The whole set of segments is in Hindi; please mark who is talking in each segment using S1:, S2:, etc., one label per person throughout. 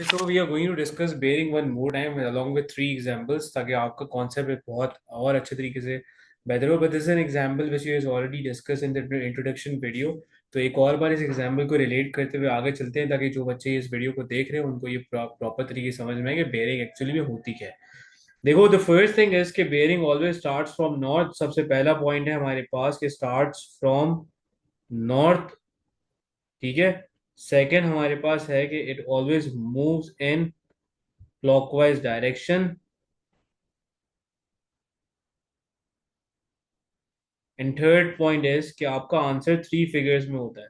S1: So we are going to discuss bearing one more time along with three examples ताकि आपका concept बहुत और अच्छे तरीके से बेहतर हो. But this is an example which you has already discussed in the introduction video. तो एक और बार इस एग्जाम्पल को रिलेट करते हुए आगे चलते हैं ताकि जो बच्चे इस वीडियो को देख रहे हैं उनको ये प्रॉपर तरीके से समझ में आए कि बेयरिंग एक्चुअली में होती क्या है. देखो, द फर्स्ट थिंग इज कि bearing always starts from north. सबसे पहला पॉइंट है हमारे पास कि स्टार्ट्स फ्रॉम नॉर्थ. ठीक है. सेकंड हमारे पास है कि it always moves in clockwise direction. And third point is कि आपका आंसर थ्री फिगर्स में होता है.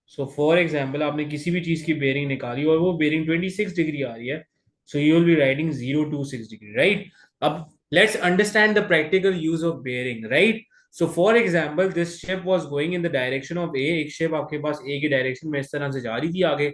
S1: सो फॉर एग्जाम्पल आपने किसी भी चीज की बेरिंग निकाली और वो बेरिंग 26 डिग्री आ रही है. So you will be writing 026 degree, right. अब let's understand the practical use of bearing, right. So for example this ship was going in the direction of A. एक शिप आपके पास ए की डायरेक्शन में इस तरह से जा रही थी आगे,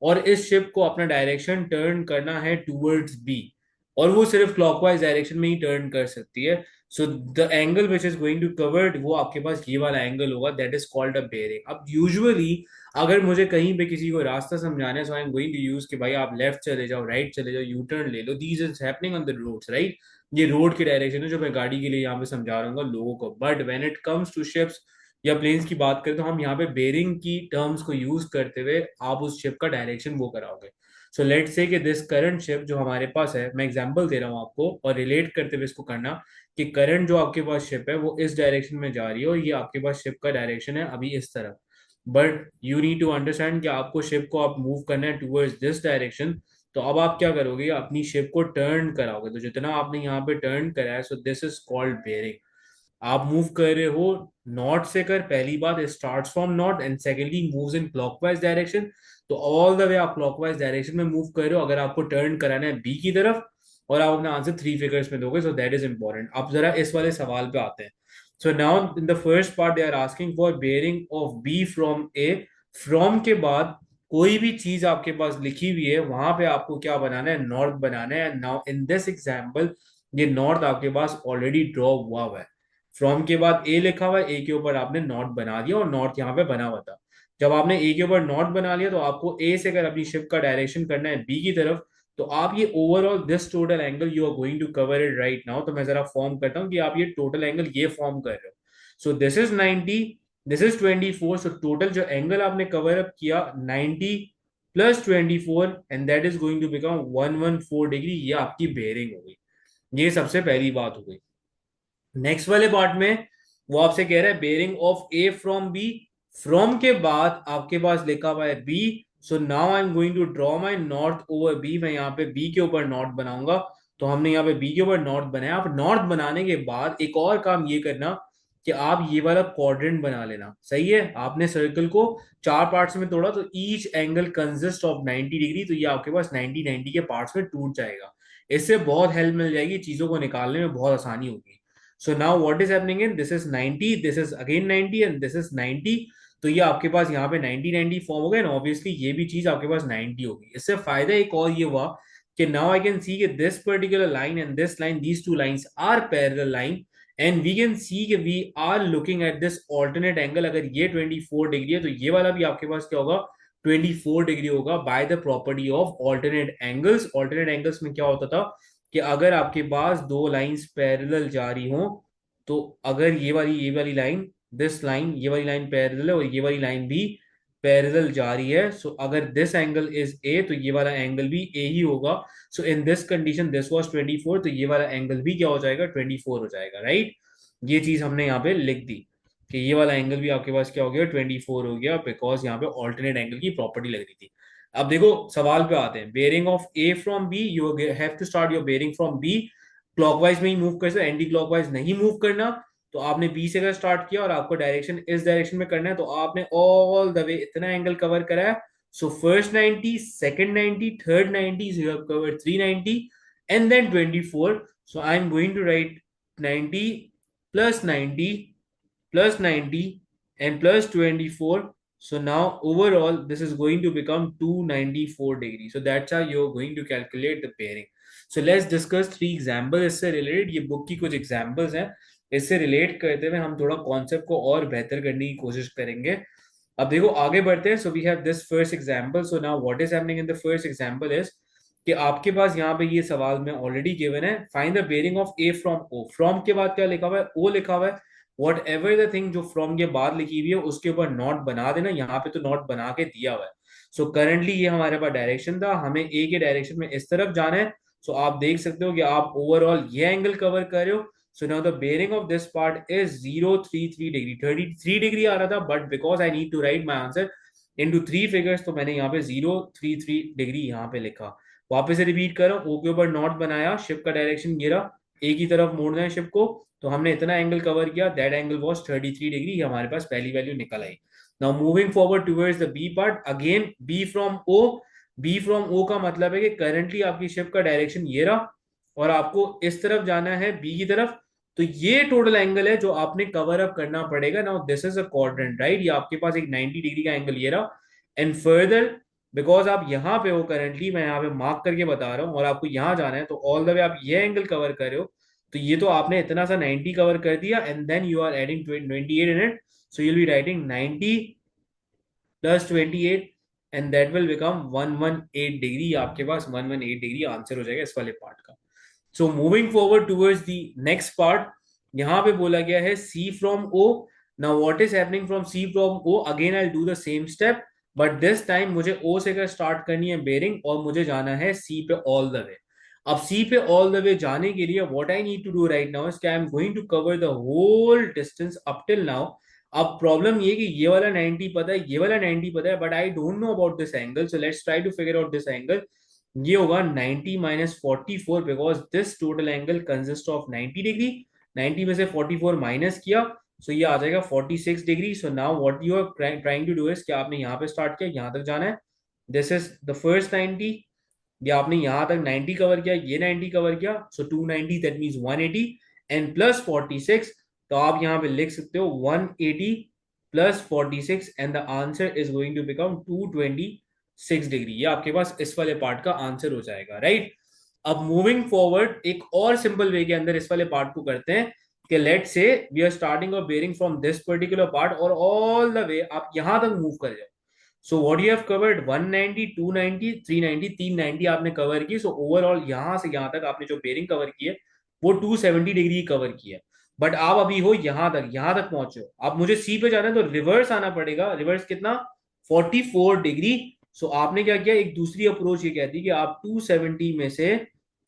S1: और इस शिप को अपना डायरेक्शन टर्न करना है टूवर्ड्स बी, और वो सिर्फ क्लॉकवाइज डायरेक्शन में ही टर्न कर सकती है. So the angle which is going to covered वो आपके पास ये वाला एंगल होगा, that is called a bearing. अब यूजुअली अगर मुझे कहीं पे किसी को रास्ता समझाना है, so I am going to use कि भाई आप लेफ्ट चले जाओ, राइट चले जाओ, यू टर्न ले लो. These is happening on the roads, right. ये रोड की डायरेक्शन है जो मैं गाड़ी के लिए यहाँ पे समझा रहा हूँ लोगों को. But when it comes to ships या प्लेन्स की बात करें तो हम यहाँ पे बेरिंग की टर्म्स को यूज करते हुए आप उस शिप का डायरेक्शन वो कराओगे. सो लेट से कि दिस करंट शिप जो हमारे पास है, मैं एग्जांपल दे रहा हूँ आपको और रिलेट करते हुए इसको करना कि करंट जो आपके पास शिप है वो इस डायरेक्शन में जा रही है और ये आपके पास शिप का डायरेक्शन है अभी इस तरफ. But you need to understand कि आपको शिप को आप मूव करना है टूवर्ड्स दिस डायरेक्शन. तो अब आप क्या करोगे, अपनी शिप को टर्न कराओगे. तो जितना आपने यहाँ पे टर्न करा है, सो दिस इज कॉल्ड बेयरिंग. आप मूव कर रहे हो नॉर्थ से कर, पहली बात start from north and secondly moves in clockwise direction. तो ऑल द वे आप क्लॉकवाइज डायरेक्शन में मूव कर रहे हो अगर आपको टर्न कराना है बी की तरफ, और आप अपना आंसर थ्री फिगर्स में दोगे. So that is important. अब जरा इस वाले सवाल पे आते हैं. So now in the first part they are asking for bearing of B from A. From के बाद कोई भी चीज आपके पास लिखी हुई है वहां पे आपको क्या बनाना है, नॉर्थ बनाना है. नाउ इन दिस एग्जाम्पल ये नॉर्थ आपके पास ऑलरेडी ड्रॉ हुआ है. फ्रॉम के बाद ए लिखा हुआ है, ए के ऊपर आपने नॉट बना दिया और नॉर्थ यहाँ पे बना हुआ था. जब आपने ए के ऊपर नॉट बना लिया तो आपको ए से अगर अपनी शिप का डायरेक्शन करना है बी की तरफ, तो आप ये overall this total angle you are going to cover it right now. तो मैं जरा फॉर्म करता हूँ कि आप ये टोटल एंगल ये फॉर्म कर रहे हो. So this is 90, this is 24. So total जो एंगल आपने कवर अप किया 90 plus 24, and that is going to become 114 degree. ये आपकी बेयरिंग हो गई. ये सबसे पहली बात हो गई. नेक्स्ट वाले पार्ट में वो आपसे कह रहा है bearing of A from B. From के बाद आपके पास लिखा हुआ है B. So now I am going to draw my north over B. मैं यहाँ पे बी के ऊपर नॉर्थ बनाऊंगा. तो हमने यहाँ पे बी के ऊपर नॉर्थ बनाया. आप नॉर्थ बनाने के बाद एक और काम ये करना कि आप ये वाला क्वाड्रेंट बना लेना. सही है, आपने सर्कल को चार पार्ट्स में तोड़ा तो each angle consist of 90 degree. तो ये आपके पास 90 90 के पार्ट्स में टूट जाएगा. इससे बहुत हेल्प मिल जाएगी, चीजों को निकालने में बहुत आसानी होगी. So now what is happening in this is 90, this is again 90 and this is 90. तो ये आपके पास यहाँ पे 90 90 फॉर्म हो गया ना. ऑब्वियसली ये भी चीज आपके पास 90 होगी. इससे फायदा एक और ये हुआ कि नाउ आई कैन सी कि this particular line and this line, these two lines are parallel line, and we can see कि we are looking at this alternate angle. अगर ये 24 डिग्री है तो ये वाला भी आपके पास क्या होगा, 24 डिग्री होगा by the property of alternate angles. Alternate angles में क्या होता था कि अगर आपके पास दो लाइंस पैरेलल जा रही हो, तो अगर ये वाली लाइन, दिस लाइन, ये वाली लाइन पैरेलल है और ये वाली लाइन भी पैरेलल जा रही है. सो अगर दिस एंगल इज ए तो ये वाला एंगल भी ए ही होगा. So in this condition this was 24, तो ये वाला एंगल भी क्या हो जाएगा, 24 हो जाएगा, राइट. ये चीज हमने यहाँ पे लिख दी कि ये वाला एंगल भी आपके पास क्या हो गया, 24 हो गया, बिकॉज यहाँ पे ऑल्टरनेट एंगल की प्रॉपर्टी लग रही थी. अब देखो सवाल पे आते हैं. Bearing of A from B, you have to start your bearing from B. Clockwise में ही मूव कर सकते, एंटी क्लॉकवाइज नहीं मूव करना. तो आपने बी से अगर स्टार्ट किया और आपको डायरेक्शन इस डायरेक्शन में करना है तो आपने ऑल द वे इतना एंगल कवर करा है. So first 90, second 90, third 90, so you have covered 390 and then 24. So I'm going to write 90 plus 90 plus 90 and plus 24. So now overall this is going to become 294 degrees. So that's how you're going to calculate the pairing. So let's discuss three examples इससे related. ये book की कुछ examples हैं, इससे रिलेट करते हुए हम थोड़ा कॉन्सेप्ट को और बेहतर करने की कोशिश करेंगे. अब देखो आगे बढ़ते हैं. So we have this first example. So now what is happening in the first example is कि आपके पास यहाँ पे ये सवाल में ऑलरेडी गिवन है, find the bearing of A from O. From के बाद क्या लिखा हुआ है? ओ लिखा हुआ है. वॉट एवर द थिंग जो फ्रॉम के बाद लिखी हुई है उसके ऊपर नॉट बना देना. यहाँ पे तो नॉट बना के दिया हुआ है. सो करंटली ये हमारे पास डायरेक्शन था, हमें ए के डायरेक्शन में इस तरफ जाना है. सो आप देख सकते हो कि आप ओवरऑल ये एंगल कवर कर रहे हो. So now the bearing of this part is 033 degree. 33 degree आ रहा था, but because I need to write my answer into three figures, तो मैंने यहाँ पे 033 डिग्री यहाँ पे लिखा. वापस से रिपीट कर रहा हूँ. ओ के ऊपर नॉट बनाया, शिप का डायरेक्शन गिरा, ए की तरफ मोड़ना है शिप को, तो हमने इतना एंगल कवर किया. That angle was 33 degree. हमारे पास पहली वैल्यू निकल आई. Now moving forward towards the B part. Again B from O. B from O का मतलब है कि करंटली आपकी शिप का डायरेक्शन ये रहा और आपको इस तरफ जाना है बी की तरफ. तो ये टोटल एंगल है जो आपने कवर अप करना पड़ेगा. Now this is a quadrant, right? ये आपके पास एक 90 डिग्री का एंगल ये रहा. एंड फर्दर बिकॉज आप यहाँ पे हो करंटली, मैं यहाँ पे मार्क करके बता रहा हूँ और आपको यहाँ जाना है, तो ऑल द वे आप ये एंगल कवर कर रहे हो. तो ये तो आपने इतना सा 90 कवर कर दिया and then you are adding 28 in it. So you'll be writing 90 plus 28 and that will become 118 degree. आपके पास 118 डिग्री आंसर हो जाएगा इस वाले पार्ट का. So moving forward towards the next part. यहां पे बोला गया है C from O. Now what is happening from C from O? Again I do the same step, but this time मुझे ओ से कर स्टार्ट करनी है बेरिंग और मुझे जाना है सी पे ऑल द वे. अब सी पे ऑल द वे जाने के लिए what I need to do right now is I am going to cover the whole distance up till now. अब प्रॉब्लम ये कि ये वाला 90 पता है, ये वाला 90 पता है, but I don't know about this angle. So let's try to figure out this angle. ये होगा 90 minus 44 because this total angle consist of 90 degree. 90 में से 44 माइनस किया, सो ये आ जाएगा 46 degree. So now what you are trying to do is कि आपने यहाँ पे स्टार्ट किया, यहाँ तक जाना है. This is the first 90. ये आपने यहाँ तक 90 कवर किया, ये 90 कवर किया, so 290 that means 180 and plus 46. तो आप यहाँ पे लिख सकते हो 180 plus 46 and the answer is going to become 226 degree. ये आपके पास इस वाले पार्ट का आंसर हो जाएगा, राइट? अब मूविंग फॉरवर्ड एक और सिंपल वे के अंदर इस वाले पार्ट को करते हैं कि लेट से वी आर स्टार्टिंग और bearing from this particular part और ऑल द वे आप यहां तक मूव कर जाओ. So what you have covered 190 290 390 390 आपने कवर की. सो ओवरऑल यहां से यहां तक आपने जो बेयरिंग कवर की है वो 270 डिग्री कवर की है. बट आप अभी हो यहां तक पहुंचे हो. आप मुझे सी पे जाना है तो रिवर्स आना पड़ेगा. रिवर्स कितना? 44 डिग्री. सो आपने क्या किया, एक दूसरी अप्रोच ये कहती है कि आप 270 में से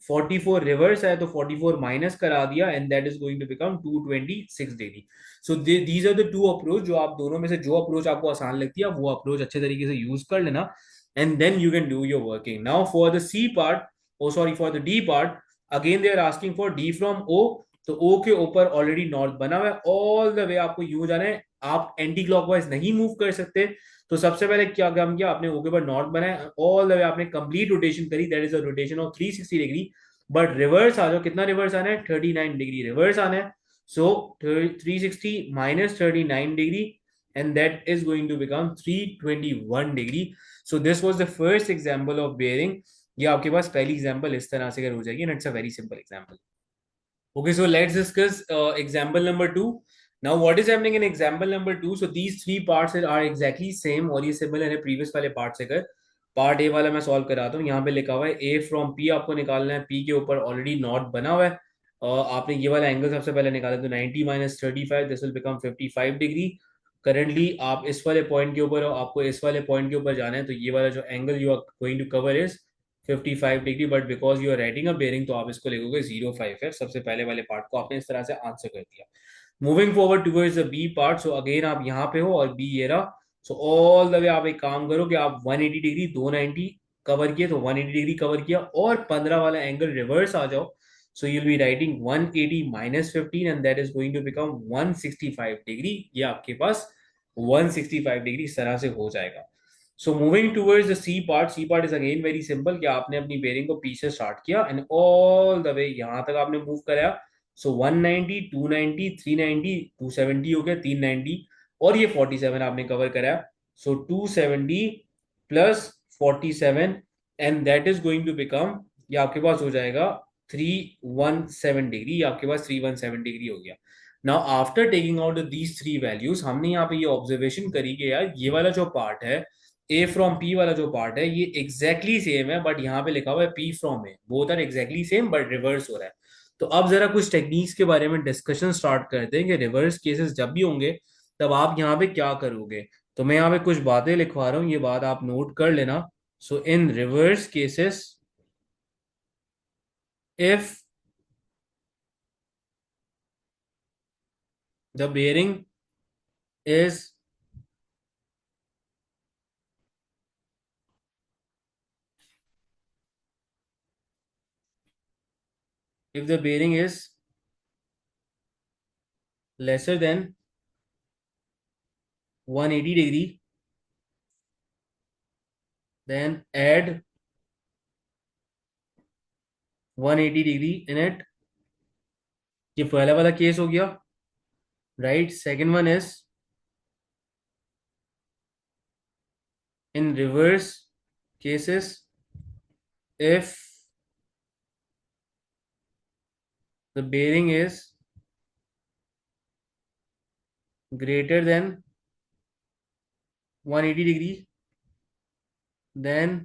S1: 44 रिवर्स है तो 44 माइनस करा दिया and that is going to become 226 degree. So these are the two approach. जो आप दोनों में से जो अप्रोच आपको आसान लगती है वो अप्रोच अच्छे तरीके से यूज कर लेना and then you can do your working. Now for the C part, oh sorry for the D part, again they are asking for D from O. तो ओ के ऊपर ऑलरेडी नॉर्थ बना हुआ है. ऑल द वे आपको यूं जाना है, आप एंटी क्लॉकवाइज नहीं मूव कर सकते. तो सबसे पहले क्या काम किया आपने? ओ के ऊपर नॉर्थ बनाया, ऑल द वे आपने कंप्लीट रोटेशन करी, that is a rotation of 360 degree. But reverse आ जाओ, कितना रिवर्स आना है? 39 डिग्री रिवर्स आना है. सो 360 minus 39 degree and that is going to become 321 degree. So this was the first example of bearing. ये आपके पास पहली एग्जांपल इस तरह से अगर हो जाएगी, and it's a very simple example. Okay, so let's discuss example number two. Now, what is happening in example number two? So these three parts are exactly same और ये similar है previous वाले part से. कर पार्ट ए वाला मैं सॉल्व कराता हूँ. यहाँ पे लिखा हुआ है ए फ्रॉम पी आपको निकालना है. पी के ऊपर ऑलरेडी नॉट बना हुआ है. आपने ये वाला एंगल सबसे पहले निकाला, तो 90 minus 35 this will become 55 degree. Currently आप इस वाले पॉइंट के ऊपर हो, आपको इस वाले पॉइंट के ऊपर जाना है, तो ये वाला जो angle you are going to cover is 55 degree. But because you are writing a bearing तो आप इसको लिखोगे 05 है. सबसे पहले वाले पार्ट को आपने इस तरह से आंसर कर दिया. Moving forward towards the B part. So again आप यहाँ पे हो और बी ये रहा. सो ऑल द वे आप एक काम करो कि आप 180 डिग्री 290 कवर किए, तो 180 डिग्री कवर किया और 15 वाला एंगल रिवर्स आ जाओ. So you'll be writing 180 minus 15 and that is going to become 165 degree. ये आपके पास 165 डिग्री इस तरह से हो जाएगा. So moving towards the C part. C part is again very simple कि आपने अपनी बेरिंग को पीछे स्टार्ट किया एंड ऑल द वे यहां तक आपने मूव कराया. सो 190 290 390 270 हो गया 390 और ये 47 आपने कवर कराया. So 270 plus 47 and that is going to become, ये आपके पास हो जाएगा 317 डिग्री. आपके पास 317 डिग्री हो गया. Now after taking out these three values, हमने यहाँ पे ये ऑब्जर्वेशन करी कि यार ये वाला जो पार्ट है, ए फ्रॉम पी वाला जो पार्ट है, ये एग्जैक्टली सेम है, बट यहाँ पे लिखा हुआ है P from A, both are exactly same but reverse हो रहा है। तो अब जरा कुछ टेक्निक्स के बारे में डिस्कशन स्टार्ट करते हैं कि रिवर्स केसेस जब भी होंगे तब आप यहाँ पे क्या करोगे। तो मैं यहाँ पे कुछ बातें लिखवा रहा हूँ, ये बात आप नोट कर लेना। So in reverse cases, if the bearing is if the bearing is lesser than 180 degree, then add 180 degree in it। ये पहला वाला केस हो गया, right. Second one is in reverse cases, if the bearing is greater than 180 degree, then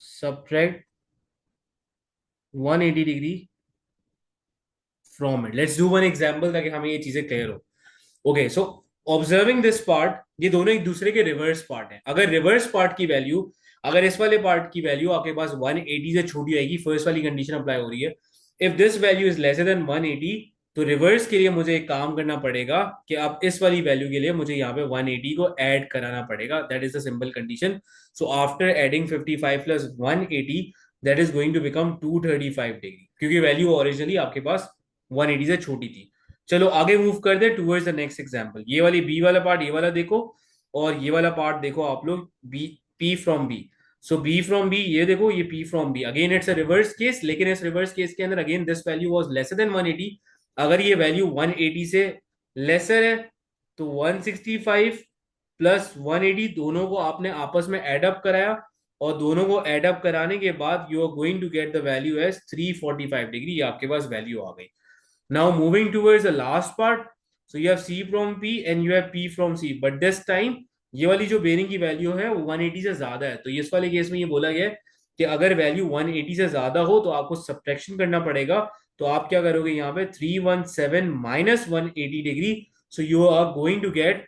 S1: subtract 180 degree from it। Let's do one example ताकि हमें ये चीजें क्लियर हो। Okay, so observing this part, ये दोनों एक दूसरे के रिवर्स पार्ट है। अगर रिवर्स पार्ट की वैल्यू, अगर इस वाले पार्ट की वैल्यू आपके पास 180 से छोटी आएगी, फर्स्ट वाली कंडीशन अप्लाई हो रही है। If this value is lesser than 180, तो रिवर्स के लिए मुझे एक काम करना पड़ेगा कि अब इस वाली वैल्यू के लिए मुझे यहाँ पे 180 को ऐड कराना पड़ेगा। That is the simple condition. So after adding 55 plus 180, that is going to become 235 degree, क्योंकि वैल्यू ओरिजिनली आपके पास 180 से छोटी थी। चलो आगे मूव कर दे टूवर्ड्स द नेक्स्ट एग्जांपल। ये वाली बी वाला पार्ट, ये वाला देखो, और ये वाला पार्ट देखो आप लोग, B P from B. So B from B, ये देखो, ये P from B. Again it's a reverse case, लेकिन इस रिवर्स केस के अंदर again this value was lesser than 180। अगर ये वैल्यू 180 से लेसर है तो 165 प्लस 180 दोनों को आपने आपस में एड अप कराया, और दोनों को एड अप कराने के बाद you are going to get the value as 345 degree. ये आपके पास वैल्यू आ गई। Now moving towards the last part, so you have C from P and you have P from C, but this time ये वाली जो बेरिंग की वैल्यू है वो 180 से ज्यादा है। तो इस वाले केस में ये बोला गया है कि अगर वैल्यू 180 से ज्यादा हो तो आपको सब्ट्रैक्शन करना पड़ेगा। तो आप क्या करोगे यहाँ पे 317 minus 180 degree, so you are going to get,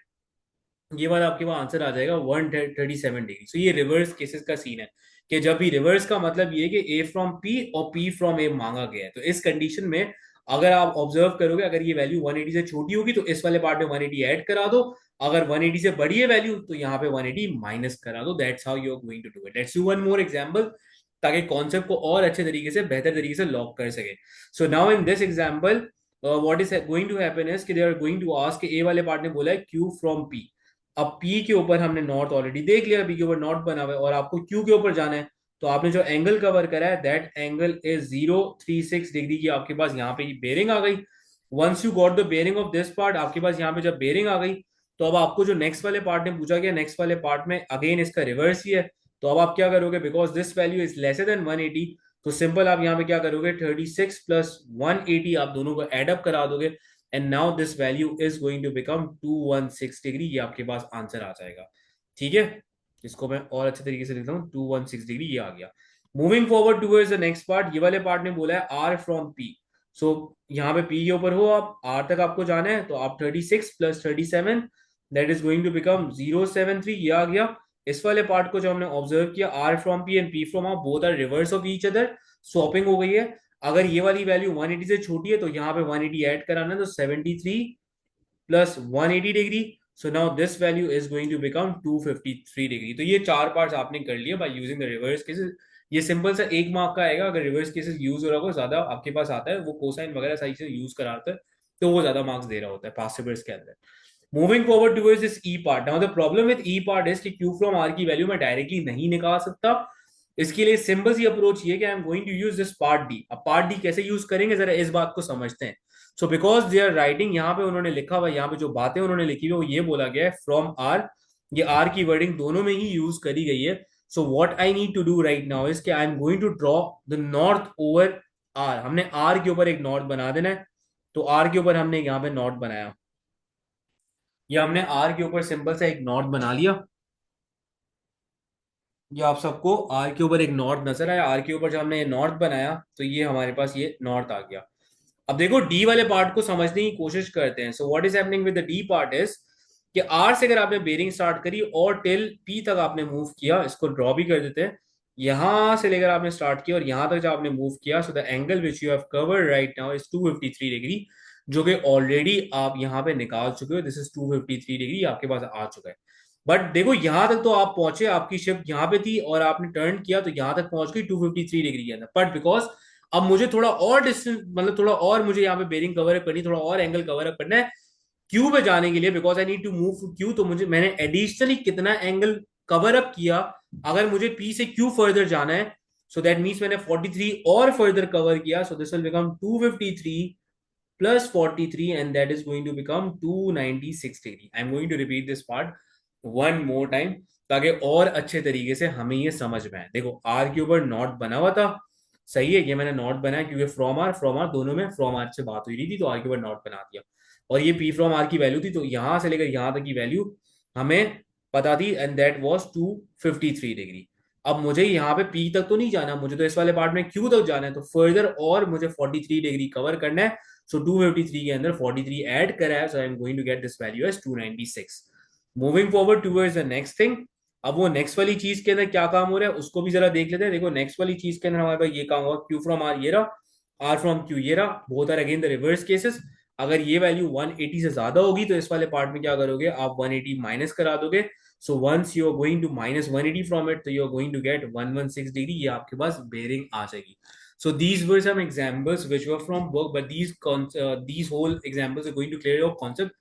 S1: ये वाला आपके पास आंसर आ जाएगा 137 डिग्री। सो ये रिवर्स केसेस का सीन है कि जब भी रिवर्स का मतलब ये है कि ए फ्रॉम पी और पी फ्रॉम ए मांगा गया है। तो इस कंडीशन में अगर आप ऑब्जर्व करोगे, अगर ये वैल्यू 180 से छोटी होगी तो इस वाले पार्ट में 180 ऐड करा दो, अगर 180 से बड़ी है वैल्यू तो यहाँ पे 180 माइनस करा दो। That's how you are going to do it. Let's do one more example ताकि कॉन्सेप्ट को और अच्छे तरीके से, बेहतर तरीके से लॉक कर सके। So now in this example what is going to happen is कि they are going to ask, A वाले पार्ट ने बोला है क्यू फ्रॉम पी। अब P के ऊपर हमने नॉर्थ ऑलरेडी देख लिया, P के ऊपर नॉर्थ बना हुआ है, और आपको Q के ऊपर जाना है। तो आपने जो एंगल कवर करा है दैट एंगल इज 036 डिग्री की आपके पास यहाँ पे बेरिंग आ गई। Once you got the bearing of this part, आपके पास यहाँ पे जब बेरिंग आ गई तो अब आपको जो नेक्स्ट वाले पार्ट में पूछा गया, नेक्स्ट वाले पार्ट में अगेन इसका रिवर्स ही है। तो अब आप क्या करोगे, because this value is lesser than 180, तो सिंपल आप यहाँ पे क्या करोगे, 36 प्लस 180 आप दोनों को एड अप करा दोगे, and now this value is going to become 216 degree. ये आपके पास आंसर आ जाएगा। ठीक है, इसको मैं और अच्छे तरीके से लिखता हूँ, 216 डिग्री ये आ गया। Moving forward towards the next part, ये वाले पार्ट ने बोला है आर फ्रॉम पी। सो यहाँ पे पी के ऊपर हो, आप आर तक आपको जाना है, तो आप 36 plus 37 that is going to become 073, ये आ गया। इस वाले पार्ट को जो हमने ऑब्जर्व किया, R from P and P from R both are reverse of each other, swapping हो गई है। अगर ये वाली वैल्यू 180 से छोटी है तो यहाँ पे 180 ऐड कराना है, तो 73 plus 180 degree. So now this value is going to become 253 degree. तो ये चार पार्ट्स आपने कर लिया by using the reverse cases. ये सिंपल सा 1 मार्क का आएगा, अगर रिवर्स केसेस यूज हो रहा हो, ज्यादा आपके पास आता है, वो कोसाइन वगैरह सही से यूज कराता है तो वो ज्यादा मार्क्स दे रहा होता है पास्ट पेपर्स के अंदर। Moving forward towards this E part, now the problem with E part is कि क्यू फ्रॉम आर की वैल्यू मैं डायरेक्टली नहीं निकाल सकता। इसके लिए सिंपल सी अप्रोच ये कि I am going to use this part D. अब पार्ट डी कैसे यूज करेंगे, जरा इस बात को समझते हैं। So because they are writing, यहाँ पे उन्होंने लिखा हुआ, यहाँ पे जो बातें उन्होंने लिखी हुई वो ये बोला गया है फ्रॉम आर, ये आर की वर्डिंग दोनों में ही यूज करी गई है। So what I need to do right now is कि I am going to draw the north over R. हमने आर के ऊपर एक नॉर्थ बना देना है, तो आर के ऊपर हमने यहाँ पे नॉट बनाया, या हमने आर के ऊपर सिंपल सा एक नॉट बना लिया। ये आप सबको आर के ऊपर एक नॉट नजर आया, आर के ऊपर जब हमने ये नॉट बनाया तो ये हमारे पास ये नॉट आ गया। अब देखो डी वाले पार्ट को समझने की कोशिश करते हैं। So what is happening with the D part is कि आर से अगर आपने बेरिंग स्टार्ट करी और टिल पी तक आपने मूव किया, इसको ड्रॉ भी कर देते हैं, यहां से लेकर आपने स्टार्ट किया और यहां तक जब आपने मूव किया, सो the angle which you have covered right now is 253 degree, जो कि ऑलरेडी आप यहां पे निकाल चुके हो। दिस इज 253 डिग्री आपके पास आ चुका है। बट देखो यहां तक तो आप पहुंचे, आपकी शिप यहां पे थी और आपने टर्न किया तो यहां तक पहुंच गई 253 डिग्री के अंदर। बट बिकॉज अब मुझे थोड़ा और डिस्टेंस, मतलब थोड़ा और मुझे यहाँ पे बेरिंग कवर अप करनी, थोड़ा और एंगल कवर अप करना है क्यू पे जाने के लिए, because I need to move Q, तो मुझे मैंने एडिशनली कितना एंगल कवर अप किया, अगर मुझे पी से क्यू फर्दर जाना है, सो दैट मीन्स मैंने 43 और फर्दर कवर किया, so this will become 253 plus 43 and that is going to become 296 degree. I'm going to repeat this part one more time ताकि और अच्छे तरीके से हमें ये समझ में आए। देखो आर के ऊपर नॉट बना हुआ था, सही है, ये मैंने नॉट बनाया क्योंकि फ्रॉम आर दोनों में फ्रॉम आर से बात हुई रही थी, तो आर के ऊपर नॉट बना दिया। और ये पी फ्रॉम आर की वैल्यू थी, तो यहां से लेकर यहां तक की वैल्यू हमें पता थी एंड दैट वाज 253 डिग्री। अब मुझे यहाँ पे पी तक तो नहीं जाना, मुझे तो इस वाले पार्ट में क्यू तक जाना है, तो फर्दर और मुझे 43 डिग्री कवर करना है। सो 253 के अंदर 43 ऐड करा है, so I am going to get this value as 296। Moving forward towards the next thing. अब वो नेक्स्ट वाली चीज के अंदर क्या काम हो रहा है उसको भी जरा देख लेते हैं। देखो नेक्स्ट वाली चीज के अंदर हमारे पास ये काम हुआ, क्यू फ्रॉम आर ये रहा, आर फ्रॉम क्यू ये रहा, both are again the reverse cases. अगर ये वैल्यू 180 से ज्यादा होगी तो इस वाले पार्ट में क्या करोगे, आप 180 माइनस करा दोगे। So once you are going to minus 180 from it, तो you are going to get 116 degree, ये आपके पास बेरिंग आ जाएगी। So these were some examples which were from book, but these whole examples are going to clear your concept.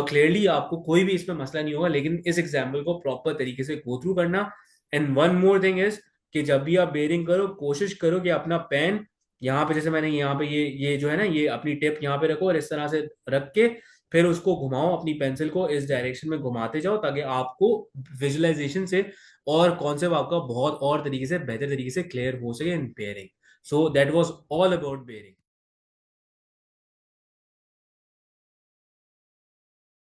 S1: Clearly आपको कोई भी इसमें मसला नहीं होगा, लेकिन इस एग्जाम्पल को प्रॉपर तरीके से गो थ्रू करना। And one more thing is कि जब भी आप बेरिंग करो कोशिश करो कि अपना पेन यहाँ पे, जैसे मैंने यहाँ पे ये जो है ना, ये अपनी टिप यहाँ पे रखो और इस तरह से रख के फिर उसको घुमाओ, अपनी पेंसिल को इस डायरेक्शन में घुमाते जाओ ताकि आपको विजुअलाइजेशन से और कॉन्सेप्ट आपका बहुत और तरीके से बेहतर तरीके से क्लियर हो सके इन bearing. So that was all about bearing.